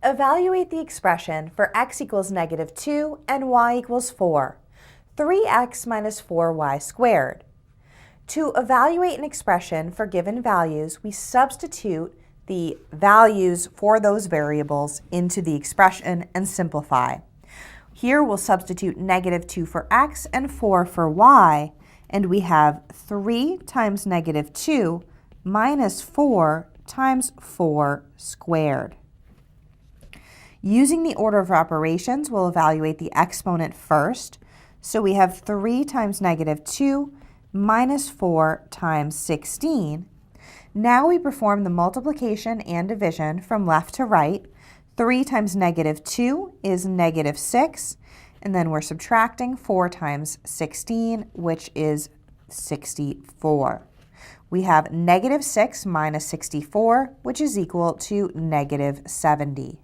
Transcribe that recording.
Evaluate the expression for x equals -2 and y equals 4. 3x minus 4y squared. To evaluate an expression for given values, we substitute the values for those variables into the expression and simplify. Here we'll substitute -2 for x and 4 for y, and we have 3 times -2 minus 4 times 4 squared. Using the order of operations, we'll evaluate the exponent first. So we have 3 times -2 minus 4 times 16. Now we perform the multiplication and division from left to right. 3 times -2 is -6, and then we're subtracting 4 times 16, which is 64. We have -6 minus 64, which is equal to -70.